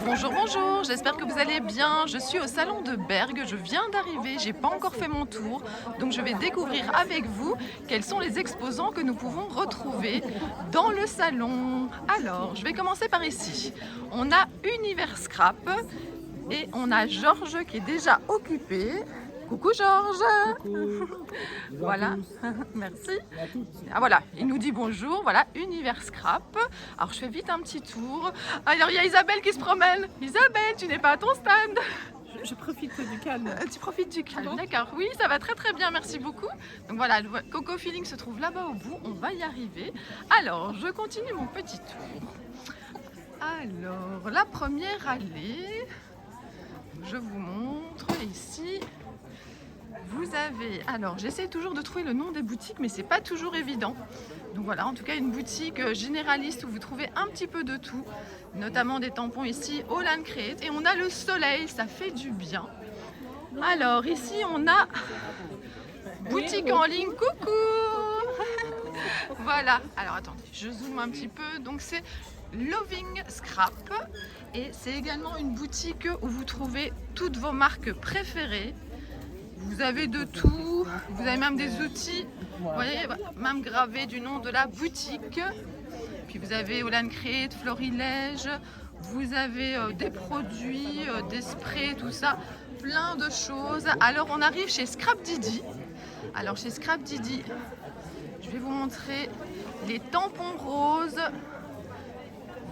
Bonjour, bonjour, j'espère que vous allez bien. Je suis au salon de Bergue, je viens d'arriver, j'ai pas encore fait mon tour, donc je vais découvrir avec vous quels sont les exposants que nous pouvons retrouver dans le salon. Alors, je vais commencer par ici. On a Univers Scrap et on a Georges qui est déjà occupé. Coucou Georges. Coucou. Voilà, merci. Ah voilà, il nous dit bonjour, voilà, Univers Scrap. Alors je fais vite un petit tour. Alors il y a Isabelle qui se promène. Isabelle, tu n'es pas à ton stand. Je profite du calme. Tu profites du calme, d'accord. Oui, ça va très très bien, merci beaucoup. Donc voilà, le Coco Feeling se trouve là-bas au bout, on va y arriver. Alors, je continue mon petit tour. Alors, la première allée, je vous montre ici. Vous avez, alors j'essaie toujours de trouver le nom des boutiques, mais c'est pas toujours évident. Donc voilà, en tout cas une boutique généraliste où vous trouvez un petit peu de tout, notamment des tampons ici, All & Create. Et on a le soleil, ça fait du bien. Alors ici on a boutique en ligne, coucou. Voilà, alors attendez, je zoome un petit peu. Donc c'est Loving Scrap et c'est également une boutique où vous trouvez toutes vos marques préférées. Vous avez de tout, vous avez même des outils, vous voyez, même gravé du nom de la boutique. Puis vous avez All & Create, Florilège, vous avez des produits, des sprays, tout ça, plein de choses. Alors on arrive chez Scrap Didi. Alors chez Scrap Didi, je vais vous montrer les tampons roses.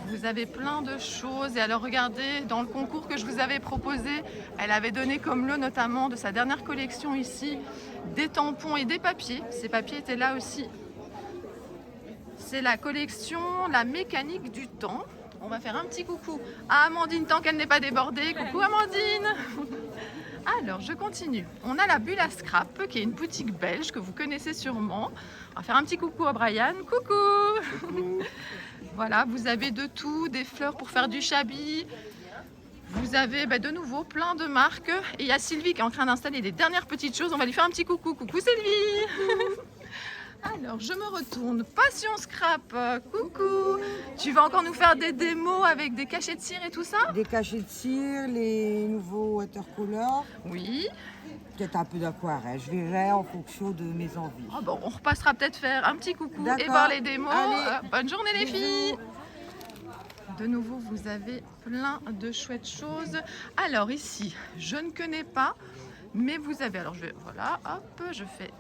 Vous avez plein de choses et alors regardez, dans le concours que je vous avais proposé, elle avait donné comme lot notamment de sa dernière collection ici, des tampons et des papiers. Ces papiers étaient là aussi. C'est la collection La mécanique du temps. On va faire un petit coucou à Amandine tant qu'elle n'est pas débordée. Coucou Amandine. Alors je continue. On a la Bulle à Scrap qui est une boutique belge que vous connaissez sûrement. On va faire un petit coucou à Brian. Coucou. Voilà, vous avez de tout, des fleurs pour faire du shabby. Vous avez de nouveau plein de marques. Et il y a Sylvie qui est en train d'installer les dernières petites choses. On va lui faire un petit coucou. Coucou Sylvie. Alors, je me retourne. Passion Scrap. Coucou. Tu vas encore nous faire des démos avec des cachets de cire et tout ça? Des cachets de cire, les nouveaux watercolors, Oui. peut-être un peu d'aquarelle. Je verrai en fonction de mes envies. Oh bon, on repassera peut-être faire un petit coucou et D'accord. voir les démos. Allez. Bonne journée les Bisous. filles. De nouveau, vous avez plein de chouettes choses. Alors ici, je ne connais pas, mais vous avez, alors je vais, voilà, hop, je fais.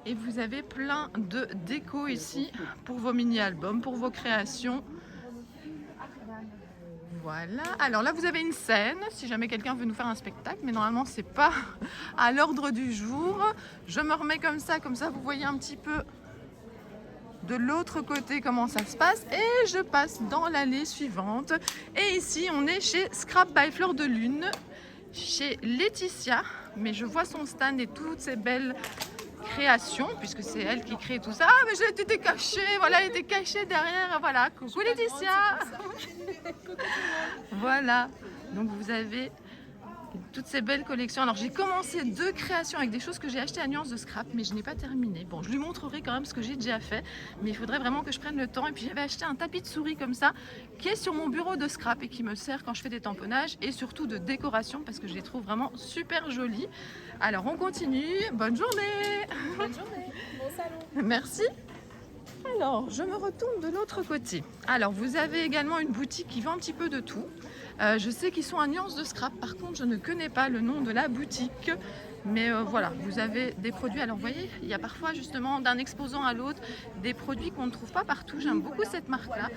Et vous avez plein de déco ici pour vos mini-albums, pour vos créations. Voilà, alors là vous avez une scène, si jamais quelqu'un veut nous faire un spectacle, mais normalement c'est pas à l'ordre du jour. Je me remets comme ça vous voyez un petit peu de l'autre côté comment ça se passe et je passe dans l'allée suivante. Et ici on est chez Scrap by Fleur de Lune, chez Laetitia, mais je vois son stand et toutes ces belles création puisque c'est elle qui crée tout ça. Ah mais je était cachée, voilà, elle était cachée derrière, voilà. Coucou Laetitia. Voilà, donc vous avez toutes ces belles collections. Alors j'ai commencé 2 créations avec des choses que j'ai achetées à Nuance de Scrap, mais je n'ai pas terminé. Bon, je lui montrerai quand même ce que j'ai déjà fait, mais il faudrait vraiment que je prenne le temps. Et puis j'avais acheté un tapis de souris comme ça, qui est sur mon bureau de Scrap et qui me sert quand je fais des tamponnages et surtout de décoration parce que je les trouve vraiment super jolis. Alors on continue, bonne journée. Bonne journée, bon salon. Merci. Alors, je me retourne de l'autre côté. Alors, vous avez également une boutique qui vend un petit peu de tout. Je sais qu'ils sont à Nuance de Scrap. Par contre, je ne connais pas le nom de la boutique. Mais voilà, vous avez des produits. Alors, vous voyez, il y a parfois justement d'un exposant à l'autre des produits qu'on ne trouve pas partout. J'aime beaucoup cette marque-là.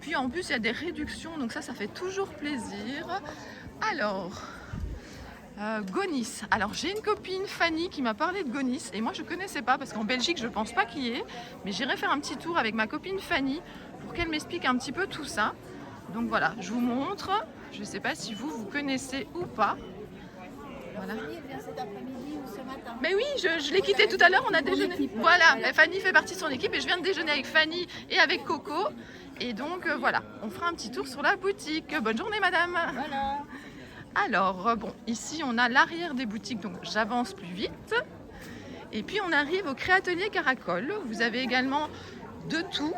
Puis en plus, il y a des réductions. Donc ça fait toujours plaisir. Alors... Gonis. Alors j'ai une copine Fanny qui m'a parlé de Gonis et moi je connaissais pas parce qu'en Belgique je pense pas qu'il y ait, mais j'irai faire un petit tour avec ma copine Fanny pour qu'elle m'explique un petit peu tout ça. Donc voilà, je vous montre. Je sais pas si vous connaissez ou pas. Voilà. Fanny vient cet après-midi ou ce matin. Mais oui, je l'ai quitté tout à l'heure, on a déjeuné. Voilà, Fanny fait partie de son équipe et je viens de déjeuner avec Fanny et avec Coco. Et donc voilà, on fera un petit tour sur la boutique. Bonne journée madame. Voilà. Alors, bon, ici on a l'arrière des boutiques, donc j'avance plus vite. Et puis on arrive au Créatelier Caracol. Vous avez également de tout.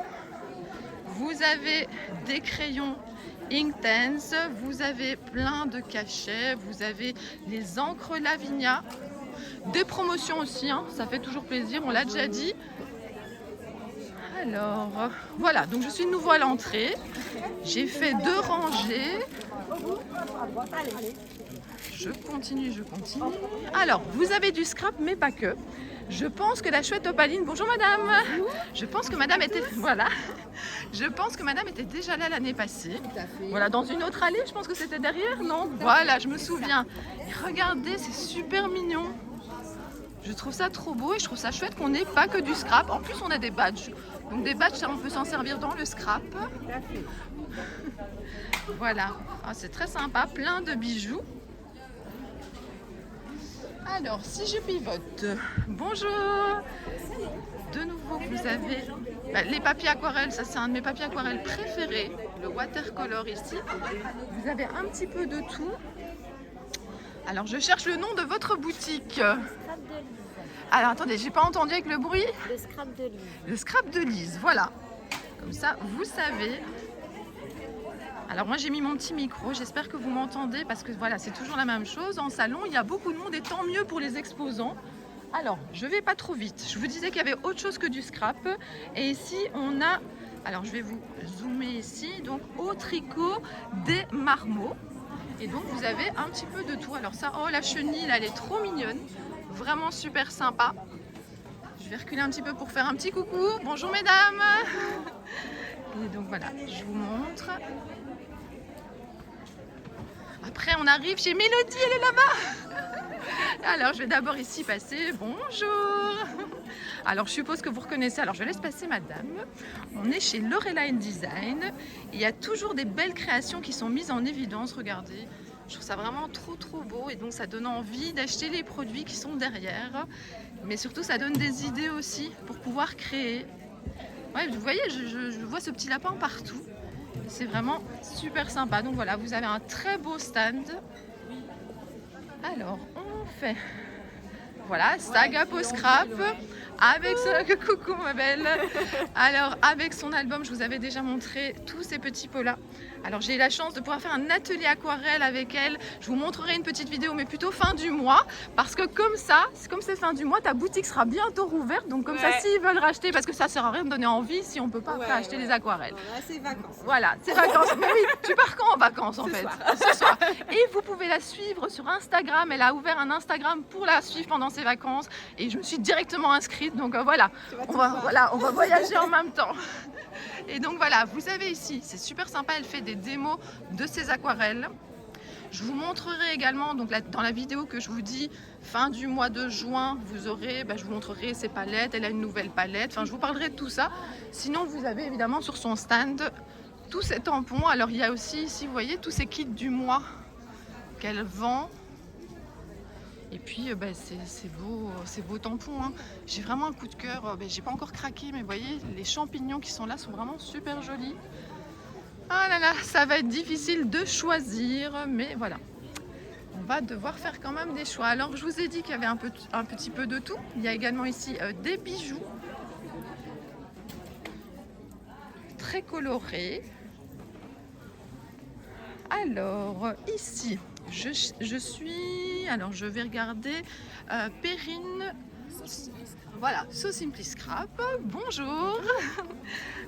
Vous avez des crayons Inktense, vous avez plein de cachets, vous avez les encres Lavinia, des promotions aussi, hein, ça fait toujours plaisir, on l'a déjà dit. Alors, voilà, donc je suis de nouveau à l'entrée, j'ai fait 2 rangées. Je continue. Alors, vous avez du scrap, mais pas que. Je pense que la chouette opaline... Bonjour madame. Je pense que madame était... Voilà. Je pense que madame était déjà là l'année passée. Voilà, dans une autre allée, je pense que c'était derrière, non? Voilà, je me souviens. Et regardez, c'est super mignon. Je trouve ça trop beau et je trouve ça chouette qu'on n'ait pas que du scrap. En plus, on a des badges. Donc des badges, on peut s'en servir dans le scrap. Voilà. Ah, c'est très sympa, plein de bijoux. Alors, si je pivote, bonjour. De nouveau, vous avez les papiers aquarelles. Ça, c'est un de mes papiers aquarelles préférés, le watercolor ici. Vous avez un petit peu de tout. Alors, je cherche le nom de votre boutique. Alors, attendez, j'ai pas entendu avec le bruit. Le scrap de Lise. Le scrap de Lise, voilà. Comme ça, vous savez. Alors moi j'ai mis mon petit micro, j'espère que vous m'entendez parce que voilà, c'est toujours la même chose. En salon, il y a beaucoup de monde et tant mieux pour les exposants. Alors, je vais pas trop vite. Je vous disais qu'il y avait autre chose que du scrap. Et ici, on a... Alors, je vais vous zoomer ici. Donc, au tricot des marmots. Et donc, vous avez un petit peu de tout. Alors ça, oh, la chenille, là, elle est trop mignonne. Vraiment super sympa. Je vais reculer un petit peu pour faire un petit coucou. Bonjour, mesdames. Et donc, voilà, je vous montre. Après, on arrive chez Mélodie, elle est là-bas. Alors, je vais d'abord ici passer. Bonjour. Alors, je suppose que vous reconnaissez. Alors, je laisse passer madame. On est chez Loreline Design. Il y a toujours des belles créations qui sont mises en évidence. Regardez. Je trouve ça vraiment trop beau. Et donc, ça donne envie d'acheter les produits qui sont derrière. Mais surtout, ça donne des idées aussi pour pouvoir créer. Ouais, vous voyez, je vois ce petit lapin partout. C'est vraiment super sympa. Donc voilà, vous avez un très beau stand. Alors, on fait... Voilà, saga post scrap avec ce... Coucou ma belle. Alors, avec son album, je vous avais déjà montré tous ces petits pots-là. Alors, j'ai eu la chance de pouvoir faire un atelier aquarelle avec elle. Je vous montrerai une petite vidéo, mais plutôt fin du mois. Parce que comme ça, comme c'est fin du mois, ta boutique sera bientôt rouverte. Donc comme ça, s'ils veulent racheter, parce que ça sert à rien de donner envie si on peut pas après acheter les aquarelles. Voilà, c'est vacances. Voilà, c'est vacances. Mais oui, tu pars quand en vacances en fait? Ce soir. Et vous pouvez la suivre sur Instagram. Elle a ouvert un Instagram pour la suivre pendant ses vacances. Et je me suis directement inscrite. Donc voilà, on va voyager en même temps. Et donc voilà, vous avez ici, c'est super sympa, elle fait des démos de ses aquarelles. Je vous montrerai également, donc dans la vidéo que je vous dis, fin du mois de juin, vous aurez, je vous montrerai ses palettes, elle a une nouvelle palette, enfin je vous parlerai de tout ça. Sinon vous avez évidemment sur son stand tous ces tampons. Alors il y a aussi ici, vous voyez, tous ces kits du mois qu'elle vend. Et puis ces beaux tampons, hein. J'ai vraiment un coup de cœur, j'ai pas encore craqué, mais vous voyez, les champignons qui sont là sont vraiment super jolis. Ah là là, ça va être difficile de choisir, mais voilà. On va devoir faire quand même des choix. Alors je vous ai dit qu'il y avait un petit peu de tout. Il y a également ici des bijoux très colorés. Alors ici, alors je vais regarder Perrine. Voilà, So Simply Scrap. Bonjour.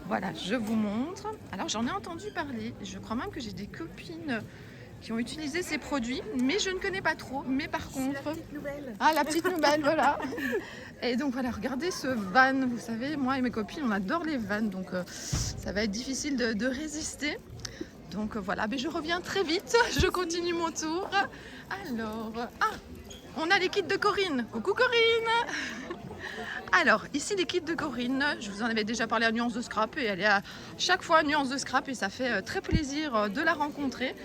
Voilà, je vous montre. Alors j'en ai entendu parler. Je crois même que j'ai des copines qui ont utilisé ces produits, mais je ne connais pas trop. Mais par contre, La petite nouvelle. Ah, la petite nouvelle, voilà. Et donc voilà, regardez ce van. Vous savez, moi et mes copines, on adore les vannes, donc ça va être difficile de résister. Donc voilà, mais je reviens très vite, je continue mon tour. Alors, on a les kits de Corinne. Coucou Corinne. Alors, ici les kits de Corinne, je vous en avais déjà parlé à Nuance de Scrap et elle est à chaque fois à Nuance de Scrap et ça fait très plaisir de la rencontrer.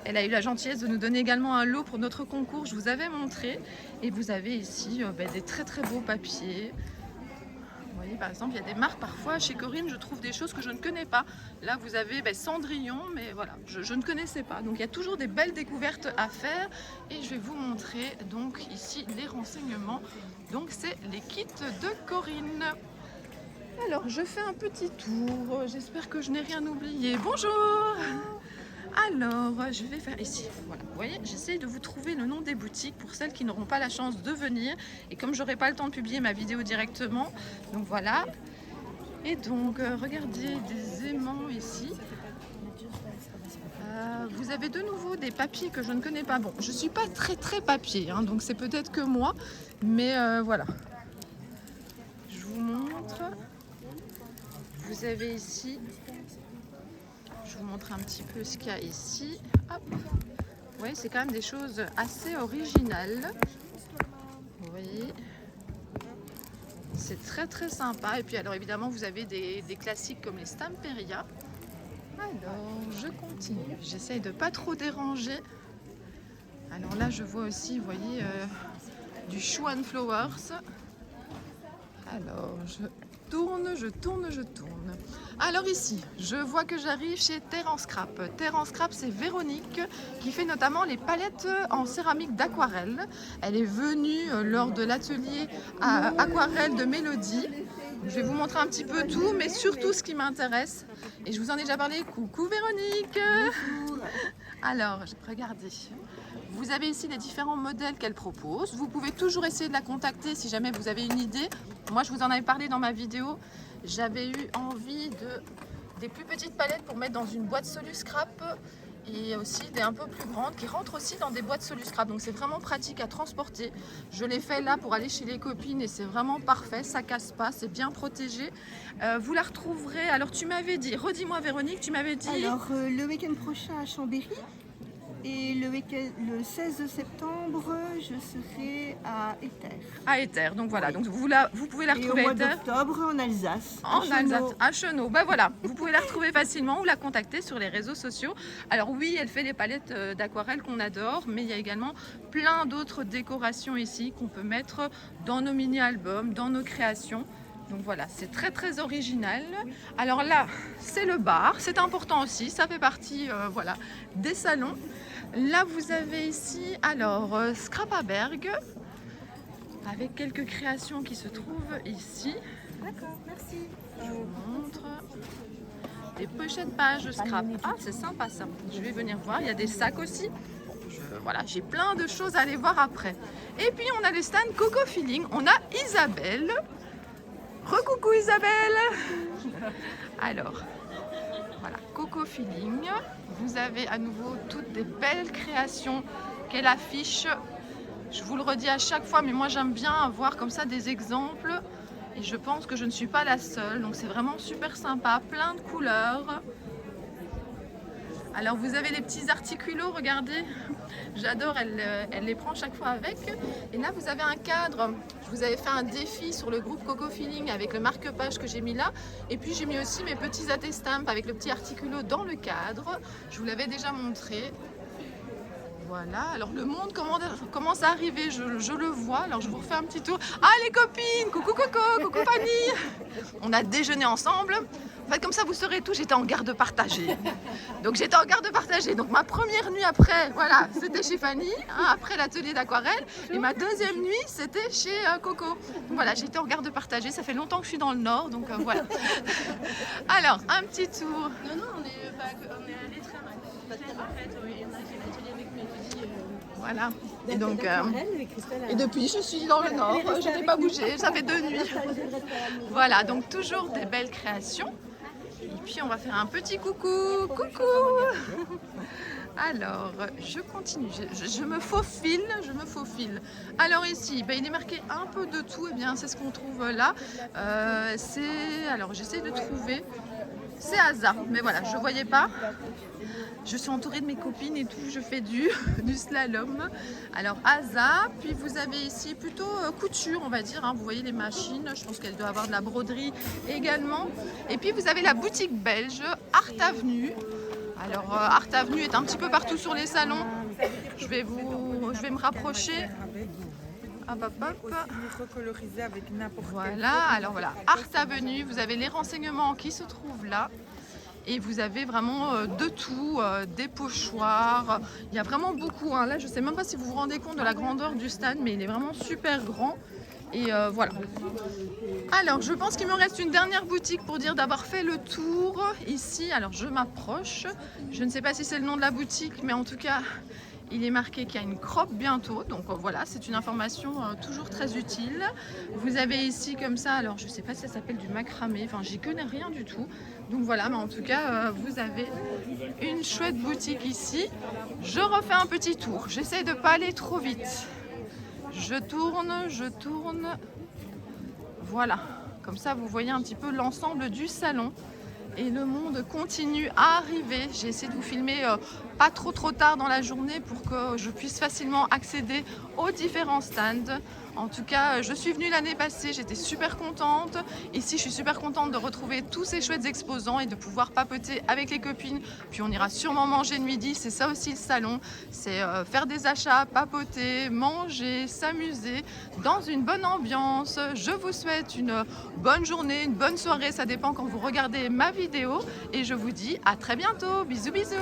Elle a eu la gentillesse de nous donner également un lot pour notre concours, je vous avais montré. Et vous avez ici des très beaux papiers. Vous voyez, par exemple, il y a des marques parfois chez Corinne, je trouve des choses que je ne connais pas. Là, vous avez Cendrillon, mais voilà, je ne connaissais pas. Donc, il y a toujours des belles découvertes à faire. Et je vais vous montrer donc ici les renseignements. Donc, c'est les kits de Corinne. Alors, je fais un petit tour. J'espère que je n'ai rien oublié. Bonjour! Alors, je vais faire ici. Voilà, vous voyez, j'essaye de vous trouver le nom des boutiques pour celles qui n'auront pas la chance de venir. Et comme j'aurai pas le temps de publier ma vidéo directement, donc voilà. Et donc, regardez des aimants ici. Vous avez de nouveau des papiers que je ne connais pas. Bon, je suis pas très papier, hein, donc c'est peut-être que moi, mais voilà. Je vous montre. Vous avez ici, je vous montre un petit peu ce qu'il y a ici. Hop. Vous voyez, c'est quand même des choses assez originales. Vous voyez, c'est très sympa. Et puis alors évidemment, vous avez des classiques comme les Stamperia. Alors, je continue. J'essaye de pas trop déranger. Alors là, je vois aussi, vous voyez, du Schuan Flowers. Alors, je tourne. Alors ici, je vois que j'arrive chez Terre en Scrap. Terre en Scrap, c'est Véronique qui fait notamment les palettes en céramique d'aquarelle. Elle est venue lors de l'atelier aquarelle de Mélodie. Je vais vous montrer un petit peu tout, mais surtout ce qui m'intéresse. Et je vous en ai déjà parlé. Coucou Véronique. Bonjour. Alors, regardez. Vous avez ici les différents modèles qu'elle propose. Vous pouvez toujours essayer de la contacter si jamais vous avez une idée. Moi, je vous en avais parlé dans ma vidéo. J'avais eu envie des plus petites palettes pour mettre dans une boîte Solus Scrap et aussi des un peu plus grandes qui rentrent aussi dans des boîtes Solus Scrap. Donc c'est vraiment pratique à transporter. Je l'ai fait là pour aller chez les copines et c'est vraiment parfait. Ça casse pas, c'est bien protégé. Vous la retrouverez. Alors tu m'avais dit, redis-moi Véronique, tu m'avais dit. Alors le week-end prochain à Chambéry. Et le 16 septembre, je serai à Éther. À Éther, donc voilà, Oui. donc vous pouvez la retrouver et au à mois Éther. d'octobre en Alsace. En Alsace, à Chenot. Ben voilà, vous pouvez la retrouver facilement ou la contacter sur les réseaux sociaux. Alors oui, elle fait les palettes d'aquarelle qu'on adore, mais il y a également plein d'autres décorations ici qu'on peut mettre dans nos mini-albums, dans nos créations. Donc voilà, c'est très original. Alors là, c'est le bar, c'est important aussi, ça fait partie voilà, des salons. Là, vous avez ici, alors, Scrapaberg, avec quelques créations qui se trouvent ici. D'accord, merci. Je vous montre des pochettes pages scrap. Ah, c'est sympa ça. Je vais venir voir. Il y a des sacs aussi. Voilà, j'ai plein de choses à aller voir après. Et puis, on a le stand Coco Feeling. On a Isabelle. Recoucou Isabelle. Alors, voilà, Coco Feeling. Vous avez à nouveau toutes des belles créations qu'elle affiche. Je vous le redis à chaque fois, mais moi j'aime bien avoir comme ça des exemples. Et je pense que je ne suis pas la seule. Donc c'est vraiment super sympa, plein de couleurs. Alors vous avez les petits articulos, regardez. J'adore, elle les prend chaque fois avec. Et là vous avez un cadre. Je vous avais fait un défi sur le groupe Coco Feeling avec le marque-page que j'ai mis là. Et puis j'ai mis aussi mes petits attestampes avec le petit articulo dans le cadre. Je vous l'avais déjà montré. Voilà, alors le monde commence à arriver, je le vois, alors je vous refais un petit tour. Ah les copines, coucou Coco, coucou Fanny. On a déjeuné ensemble. En fait comme ça vous saurez tout, j'étais en garde partagée. Donc j'étais en garde partagée, donc ma première nuit après, voilà, c'était chez Fanny, hein, après l'atelier d'aquarelle. Et ma deuxième nuit, c'était chez Coco. Donc voilà, j'étais en garde partagée, ça fait longtemps que je suis dans le Nord, donc voilà. Alors, un petit tour. Non, on est allé très mal. En fait, oui, on a fait l'atelier avec Mélodie. Voilà. Et donc, et depuis, je suis dans le Nord, je n'ai pas bougé, ça fait 2 nuits. Voilà, donc toujours des belles créations. Et puis, on va faire un petit coucou. Coucou. Alors, je continue, je me faufile, Alors ici, ben, il est marqué un peu de tout, et bien c'est ce qu'on trouve là. Alors, j'essaie de trouver. C'est Asa, mais voilà, je ne voyais pas. Je suis entourée de mes copines et tout, je fais du slalom. Alors Asa, puis vous avez ici plutôt couture, on va dire. Hein. Vous voyez les machines, je pense qu'elle doit avoir de la broderie également. Et puis vous avez la boutique belge Art Avenue. Alors Art Avenue est un petit peu partout sur les salons. Je vais me rapprocher. Hop, hop, hop. Recolorisé avec n'importe quel. Voilà, alors voilà, Art Avenue, vous avez les renseignements qui se trouvent là. Et vous avez vraiment de tout, des pochoirs, il y a vraiment beaucoup. Hein. Là, je ne sais même pas si vous vous rendez compte de la grandeur du stand, mais il est vraiment super grand. Et voilà. Alors, je pense qu'il me reste une dernière boutique pour dire d'avoir fait le tour ici. Alors, je m'approche. Je ne sais pas si c'est le nom de la boutique, mais en tout cas, il est marqué qu'il y a une crop bientôt. Donc voilà, c'est une information toujours très utile. Vous avez ici comme ça, alors je ne sais pas si ça s'appelle du macramé. Enfin, j'y connais rien du tout. Donc voilà, mais en tout cas, vous avez une chouette boutique ici. Je refais un petit tour. J'essaie de ne pas aller trop vite. Je tourne. Voilà, comme ça vous voyez un petit peu l'ensemble du salon. Et le monde continue à arriver. J'ai essayé de vous filmer pas trop tard dans la journée pour que je puisse facilement accéder aux différents stands. En tout cas, je suis venue l'année passée, j'étais super contente. Ici, je suis super contente de retrouver tous ces chouettes exposants et de pouvoir papoter avec les copines. Puis on ira sûrement manger le midi, c'est ça aussi le salon. C'est faire des achats, papoter, manger, s'amuser dans une bonne ambiance. Je vous souhaite une bonne journée, une bonne soirée, ça dépend quand vous regardez ma vidéo. Et je vous dis à très bientôt. Bisous bisous.